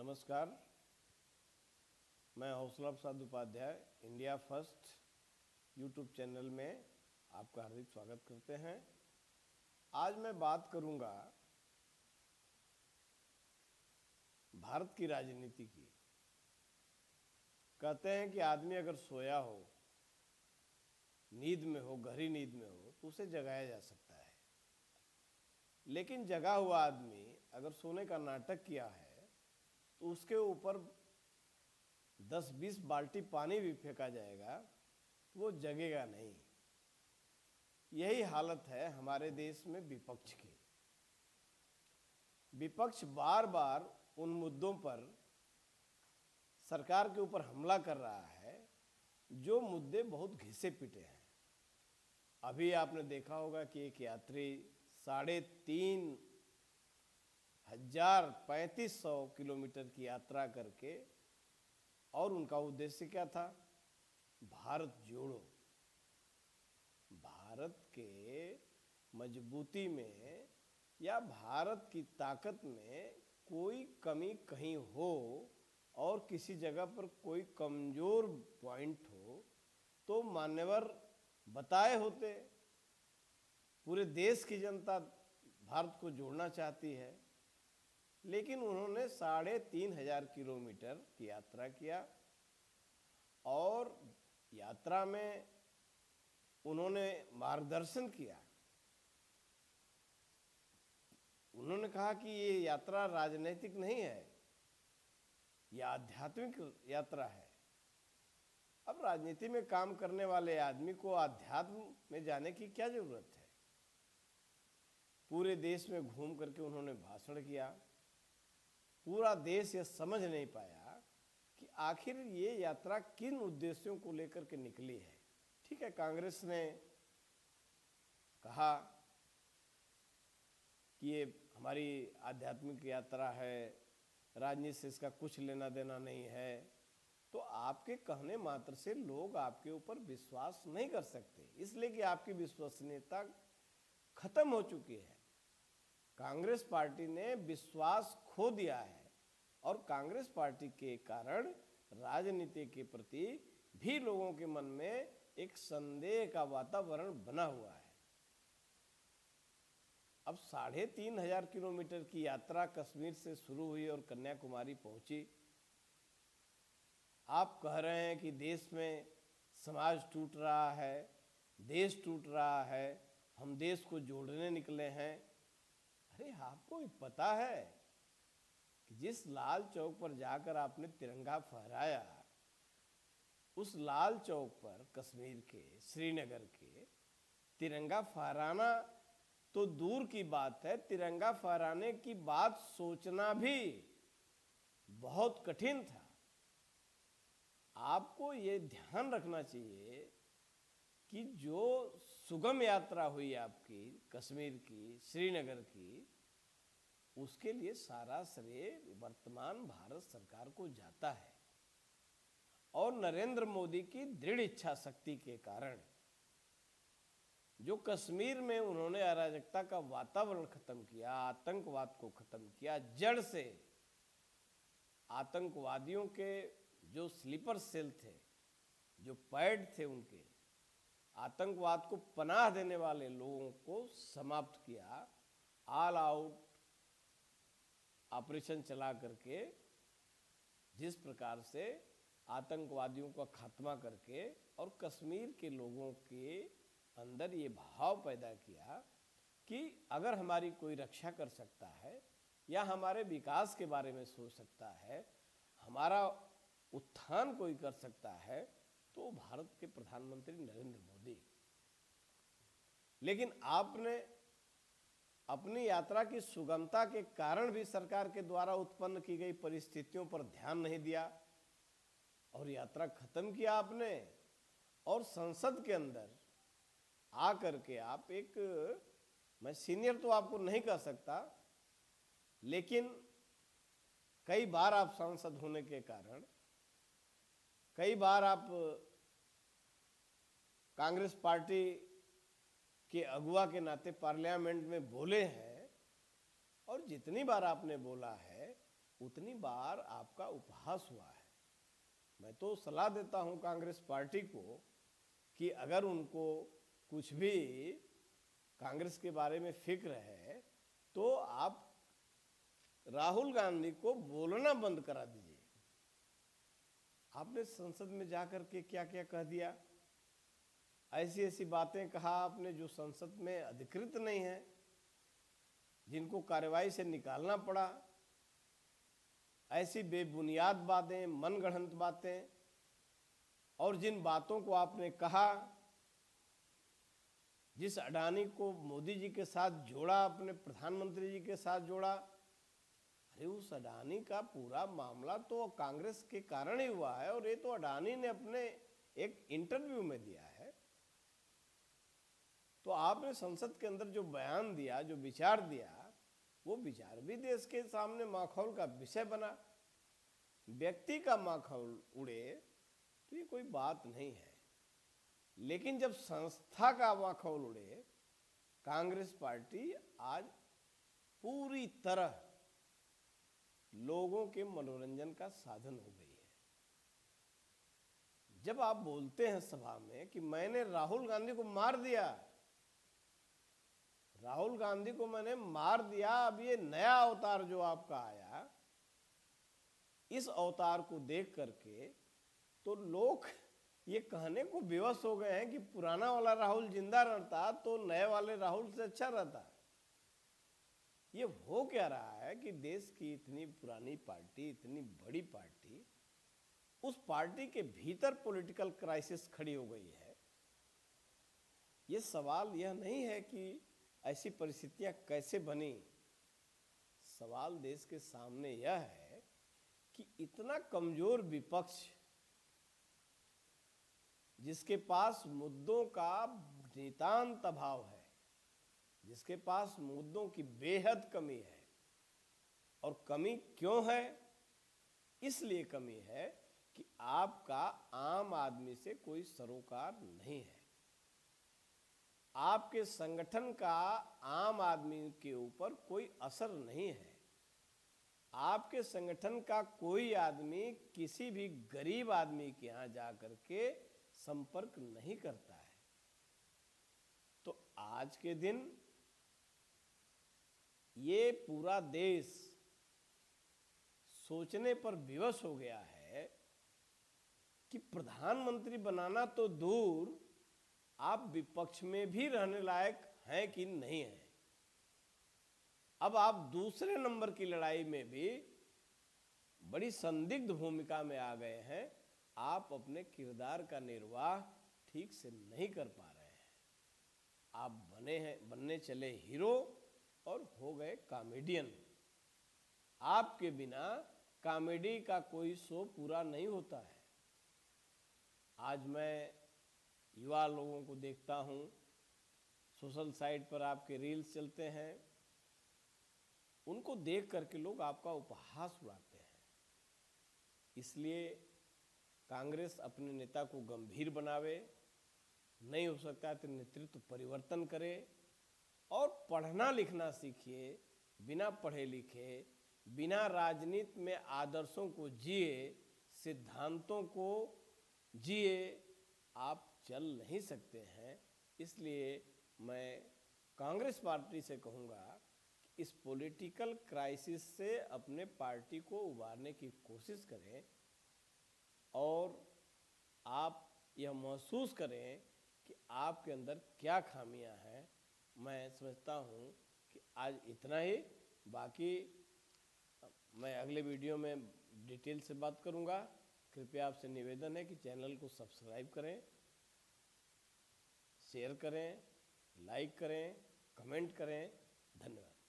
नमस्कार, मैं Hausla Prasad Upadhyay India first YouTube channel में आपका हार्दिक स्वागत करते हैं। आज मैं बात करूंगा भारत की राजनीति की। कहते हैं कि आदमी अगर सोया हो, नींद में हो, गहरी नींद में हो, तो उसे जगाया जा सकता है, लेकिन जगा हुआ आदमी अगर सोने का नाटक किया है तो उसके ऊपर 10-20 बाल्टी पानी भी फेंका जाएगा तो वो जगेगा नहीं। यही हालत है हमारे देश में विपक्ष की। विपक्ष बार बार उन मुद्दों पर सरकार के ऊपर हमला कर रहा है जो मुद्दे बहुत घिसे पिटे हैं। अभी आपने देखा होगा कि एक यात्री 3,535 किलोमीटर की यात्रा करके, और उनका उद्देश्य क्या था? भारत जोड़ो। भारत के मजबूती में या भारत की ताकत में कोई कमी कहीं हो और किसी जगह पर कोई कमजोर पॉइंट हो तो मान्यवर बताए होते। पूरे देश की जनता भारत को जोड़ना चाहती है, लेकिन उन्होंने 3,500 किलोमीटर की यात्रा किया और यात्रा में उन्होंने मार्गदर्शन किया। उन्होंने कहा कि ये यात्रा राजनीतिक नहीं है, यह आध्यात्मिक यात्रा है। अब राजनीति में काम करने वाले आदमी को आध्यात्म में जाने की क्या जरूरत है? पूरे देश में घूम करके उन्होंने भाषण किया। पूरा देश ये समझ नहीं पाया कि आखिर ये यात्रा किन उद्देश्यों को लेकर के निकली है। ठीक है, कांग्रेस ने कहा कि ये हमारी आध्यात्मिक यात्रा है, राजनीति से इसका कुछ लेना देना नहीं है। तो आपके कहने मात्र से लोग आपके ऊपर विश्वास नहीं कर सकते, इसलिए कि आपकी विश्वसनीयता खत्म हो चुकी है। कांग्रेस पार्टी ने विश्वास खो दिया है और कांग्रेस पार्टी के कारण राजनीति के प्रति भी लोगों के मन में एक संदेह का वातावरण बना हुआ है। अब 3,500 किलोमीटर की यात्रा कश्मीर से शुरू हुई और कन्याकुमारी पहुंची। आप कह रहे हैं कि देश में समाज टूट रहा है, देश टूट रहा है, हम देश को जोड़ने निकले हैं। अरे आपको पता है कि जिस लाल चौक पर जाकर आपने तिरंगा फहराया, उस लाल चौक पर कश्मीर के, श्रीनगर के तिरंगा फहराना तो दूर की बात है, तिरंगा फहराने की बात सोचना भी बहुत कठिन था। आपको ये ध्यान रखना चाहिए कि जो सुगम यात्रा हुई आपकी कश्मीर की, श्रीनगर की, उसके लिए सारा श्रेय वर्तमान भारत सरकार को जाता है। और नरेंद्र मोदी की दृढ़ इच्छा शक्ति के कारण जो कश्मीर में उन्होंने अराजकता का वातावरण खत्म किया, आतंकवाद को खत्म किया, जड़ से आतंकवादियों के जो स्लीपर सेल थे, जो पैड थे, उनके आतंकवाद को पनाह देने वाले लोगों को समाप्त किया। ऑल आउट ऑपरेशन चला करके जिस प्रकार से आतंकवादियों का खात्मा करके और कश्मीर के लोगों के अंदर ये भाव पैदा किया कि अगर हमारी कोई रक्षा कर सकता है या हमारे विकास के बारे में सोच सकता है, हमारा उत्थान कोई कर सकता है, तो भारत के प्रधानमंत्री नरेंद्र मोदी। लेकिन आपने अपनी यात्रा की सुगमता के कारण भी सरकार के द्वारा उत्पन्न की गई परिस्थितियों पर ध्यान नहीं दिया और यात्रा खत्म किया आपने। और संसद के अंदर आकर के आप एक, मैं सीनियर तो आपको नहीं कह सकता, लेकिन कई बार आप सांसद होने के कारण, कई बार आप कांग्रेस पार्टी के अगुवा के नाते पार्लियामेंट में बोले हैं, और जितनी बार आपने बोला है उतनी बार आपका उपहास हुआ है। मैं तो सलाह देता हूं कांग्रेस पार्टी को कि अगर उनको कुछ भी कांग्रेस के बारे में फिक्र है तो आप राहुल गांधी को बोलना बंद करा दीजिए। आपने संसद में जाकर के क्या क्या कह दिया, ऐसी ऐसी बातें कहा आपने जो संसद में अधिकृत नहीं है, जिनको कार्यवाही से निकालना पड़ा। ऐसी बेबुनियाद बातें, मनगढ़ंत बातें, और जिन बातों को आपने कहा, जिस अडानी को मोदी जी के साथ जोड़ा, अपने प्रधानमंत्री जी के साथ जोड़ा, अरे उस अडानी का पूरा मामला तो कांग्रेस के कारण ही हुआ है, और ये तो अडानी ने अपने एक इंटरव्यू में दिया है। तो आपने संसद के अंदर जो बयान दिया, जो विचार दिया, वो विचार भी देश के सामने माखौल का विषय बना। व्यक्ति का माखौल उड़े तो ये कोई बात नहीं है, लेकिन जब संस्था का माखौल उड़े, कांग्रेस पार्टी आज पूरी तरह लोगों के मनोरंजन का साधन हो गई है। जब आप बोलते हैं सभा में कि मैंने राहुल गांधी को मार दिया, राहुल गांधी को मैंने मार दिया, अब ये नया अवतार जो आपका आया, इस अवतार को देख करके तो लोग ये कहने को विवश हो गए हैं कि पुराना वाला राहुल जिंदा रहता तो नए वाले राहुल से अच्छा रहता। ये हो क्या रहा है कि देश की इतनी पुरानी पार्टी, इतनी बड़ी पार्टी, उस पार्टी के भीतर पॉलिटिकल क्राइसिस खड़ी हो गई है। ये सवाल यह नहीं है कि ऐसी परिस्थितियां कैसे बनी, सवाल देश के सामने यह है कि इतना कमजोर विपक्ष, जिसके पास मुद्दों का नितांत अभाव है, जिसके पास मुद्दों की बेहद कमी है, और कमी क्यों है? इसलिए कमी है कि आपका आम आदमी से कोई सरोकार नहीं है। आपके संगठन का आम आदमी के ऊपर कोई असर नहीं है। आपके संगठन का कोई आदमी किसी भी गरीब आदमी के यहाँ जाकर के संपर्क नहीं करता है। तो आज के दिन ये पूरा देश सोचने पर विवश हो गया है कि प्रधानमंत्री बनाना तो दूर, आप विपक्ष में भी रहने लायक हैं कि नहीं हैं। अब आप दूसरे नंबर की लड़ाई में भी बड़ी संदिग्ध भूमिका में आ गए हैं। आप अपने किरदार का निर्वाह ठीक से नहीं कर पा रहे हैं। आप बनने चले हीरो और हो गए कॉमेडियन। आपके बिना कॉमेडी का कोई शो पूरा नहीं होता है। आज मैं युवा लोगों को देखता हूँ, सोशल साइट पर आपके रील्स चलते हैं, उनको देख करके लोग आपका उपहास उड़ाते हैं। इसलिए कांग्रेस अपने नेता को गंभीर बनावे, नहीं हो सकता तो नेतृत्व परिवर्तन करे, और पढ़ना लिखना सीखिए। बिना पढ़े लिखे, बिना राजनीति में आदर्शों को जिए, सिद्धांतों को जिए आप चल नहीं सकते हैं। इसलिए मैं कांग्रेस पार्टी से कहूँगा कि इस पॉलिटिकल क्राइसिस से अपने पार्टी को उबारने की कोशिश करें, और आप यह महसूस करें कि आपके अंदर क्या खामियां हैं। मैं समझता हूँ कि आज इतना ही, बाकी मैं अगले वीडियो में डिटेल से बात करूँगा। कृपया आपसे निवेदन है कि चैनल को सब्सक्राइब करें, शेयर करें, लाइक करें, कमेंट करें। धन्यवाद।